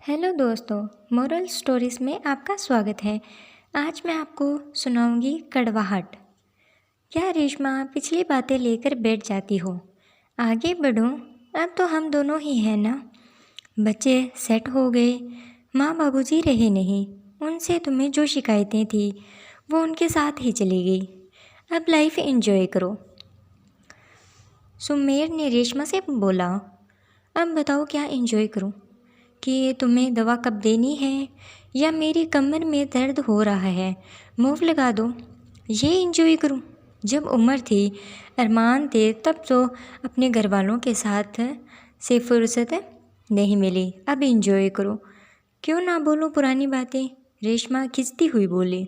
Hello दोस्तों, moral stories में आपका स्वागत है। आज मैं आपको सुनाऊंगी कड़वाहट। क्या रेशमा पिछली बातें लेकर बैठ जाती हो? आगे बढ़ो, अब तो हम दोनों ही हैं ना। बच्चे सेट हो गए, माँ बाबूजी रहे नहीं, उनसे तुम्हें जो शिकायतें थी वो उनके साथ ही चली गई। अब लाइफ एंजॉय करो। सुमेर ने रेशमा से बोला, अब बताओ क्या एंजॉय करूं? कि तुम्हें दवा कब देनी है या मेरी कमर में दर्द हो रहा है, मूव लगा दो, ये इंजॉय करूं? जब उम्र थी, अरमान थे, तब तो अपने घर वालों के साथ से फुर्सत नहीं मिली। अब इंजॉय करो। क्यों ना बोलो पुरानी बातें? रेशमा खिंचती हुई बोली।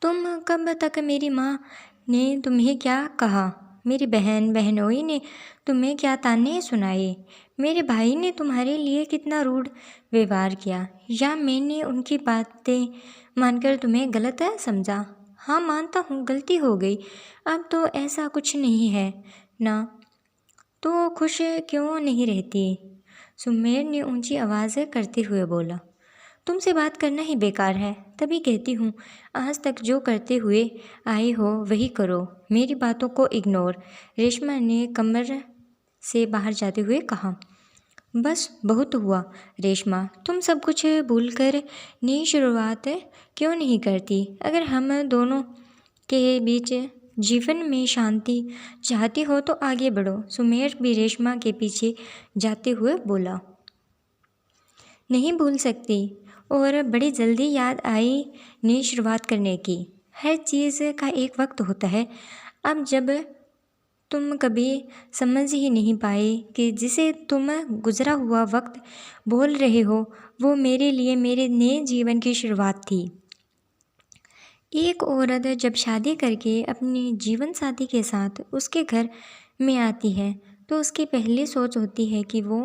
तुम कब तक? मेरी माँ ने तुम्हें क्या कहा? मेरी बहन बहनोई ने तुम्हें क्या ताने सुनाए? मेरे भाई ने तुम्हारे लिए कितना रूड व्यवहार किया? या मैंने उनकी बातें मानकर तुम्हें गलत समझा? हाँ, मानता हूँ गलती हो गई। अब तो ऐसा कुछ नहीं है ना, तो खुश क्यों नहीं रहती? सुमेर ने ऊंची आवाज़ करते हुए बोला। तुमसे बात करना ही बेकार है, तभी कहती हूँ आज तक जो करते हुए आई हो वही करो, मेरी बातों को इग्नोर। रेशमा ने कमर से बाहर जाते हुए कहा। बस बहुत हुआ रेशमा, तुम सब कुछ भूलकर नई शुरुआत क्यों नहीं करती? अगर हम दोनों के बीच जीवन में शांति चाहती हो तो आगे बढ़ो। सुमेर भी रेशमा के पीछे जाते हुए बोला। नहीं भूल सकती, और बड़ी जल्दी याद आई नई शुरुआत करने की। हर चीज़ का एक वक्त होता है। अब जब तुम कभी समझ ही नहीं पाए कि जिसे तुम गुजरा हुआ वक्त बोल रहे हो वो मेरे लिए मेरे नए जीवन की शुरुआत थी। एक औरत जब शादी करके अपने जीवन साथी के साथ उसके घर में आती है तो उसकी पहली सोच होती है कि वो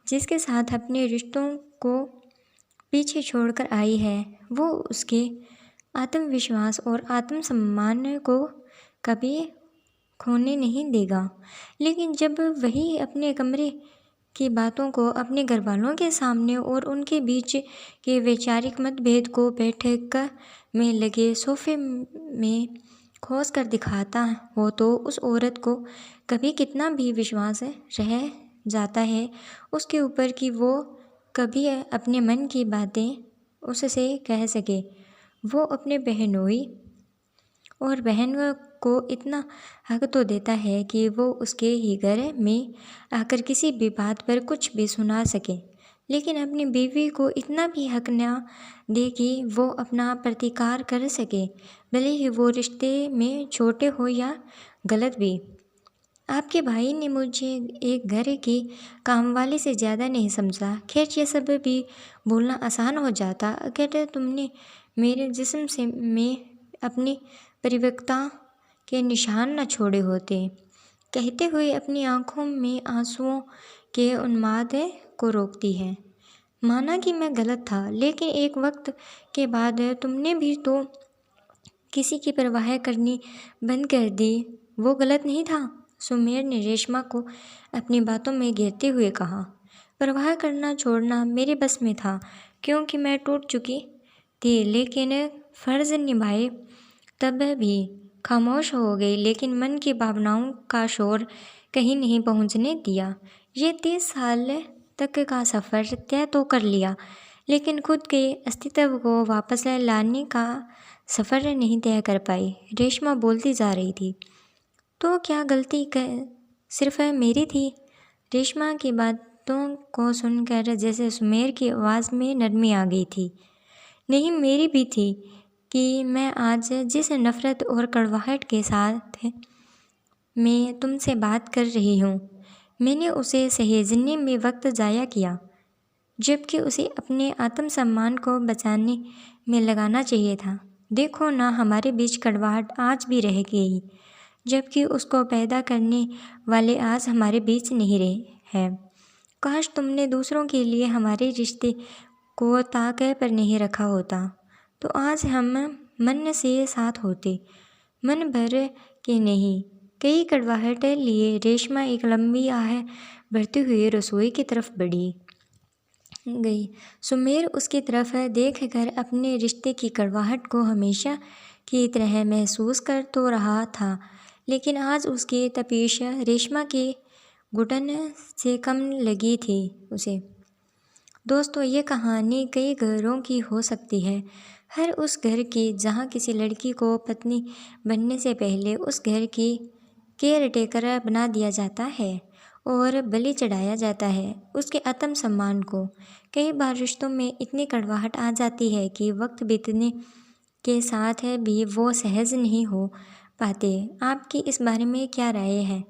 जिसके साथ अपने रिश्तों को पीछे छोड़कर आई है वो उसके आत्मविश्वास और आत्मसम्मान को कभी खोने नहीं देगा। लेकिन जब वही अपने कमरे की बातों को अपने घरवालों के सामने और उनके बीच के वैचारिक मतभेद को बैठक में लगे सोफे में खोस कर दिखाता हो तो उस औरत को कभी कितना भी विश्वास रह जाता है उसके ऊपर कि वो कभी अपने मन की बातें उससे कह सके। वो अपने बहनोई और बहन को इतना हक तो देता है कि वो उसके ही घर में आकर किसी भी बात पर कुछ भी सुना सके, लेकिन अपनी बीवी को इतना भी हक न दे कि वो अपना प्रतिकार कर सके, भले ही वो रिश्ते में छोटे हो या गलत भी। आपके भाई ने मुझे एक घर की कामवाली से ज़्यादा नहीं समझा। खैर, ये सब भी बोलना आसान हो जाता अगर तुमने मेरे जिस्म से में अपनी परिपक्वता के निशान न छोड़े होते। कहते हुए अपनी आंखों में आंसुओं के उन्माद को रोकती है। माना कि मैं गलत था, लेकिन एक वक्त के बाद तुमने भी तो किसी की परवाह करनी बंद कर दी। वो गलत नहीं था? सुमेर ने रेशमा को अपनी बातों में घेरते हुए कहा। परवाह करना छोड़ना मेरे बस में था क्योंकि मैं टूट चुकी थी, लेकिन फ़र्ज़ निभाए तब भी खामोश हो गई, लेकिन मन की भावनाओं का शोर कहीं नहीं पहुंचने दिया। ये 30 साल तक का सफ़र तय तो कर लिया, लेकिन खुद के अस्तित्व को वापस लाने का सफ़र नहीं तय कर पाई। रेशमा बोलती जा रही थी। तो क्या गलती सिर्फ मेरी थी? रेशमा की बातों को सुनकर जैसे सुमेर की आवाज़ में नरमी आ गई थी। नहीं, मेरी भी थी कि मैं आज जिस नफ़रत और कड़वाहट के साथ मैं तुमसे बात कर रही हूँ, मैंने उसे सहेजने में वक्त ज़ाया किया, जबकि उसे अपने आत्मसम्मान को बचाने में लगाना चाहिए था। देखो ना, हमारे बीच कड़वाहट आज भी रह गई, जबकि उसको पैदा करने वाले आज हमारे बीच नहीं रहे हैं। काश तुमने दूसरों के लिए हमारे रिश्ते को ताक पर नहीं रखा होता, तो आज हम मन से साथ होते, मन भर के नहीं। कई कड़वाहट लिए रेशमा एक लंबी आह भरती हुई रसोई की तरफ बढ़ी। गई। सुमेर उसकी तरफ देख कर अपने रिश्ते की कड़वाहट को हमेशा की तरह महसूस कर तो रहा था, लेकिन आज उसकी तपिश रेशमा के घुटन से कम लगी थी उसे। दोस्तों, ये कहानी कई घरों की हो सकती है। हर उस घर की जहाँ किसी लड़की को पत्नी बनने से पहले उस घर की केयर टेकर बना दिया जाता है और बलि चढ़ाया जाता है उसके आत्मसम्मान को। कई बार रिश्तों में इतनी कड़वाहट आ जाती है कि वक्त बीतने के साथ है भी वो सहज नहीं हो पाते। आपकी इस बारे में क्या राय है?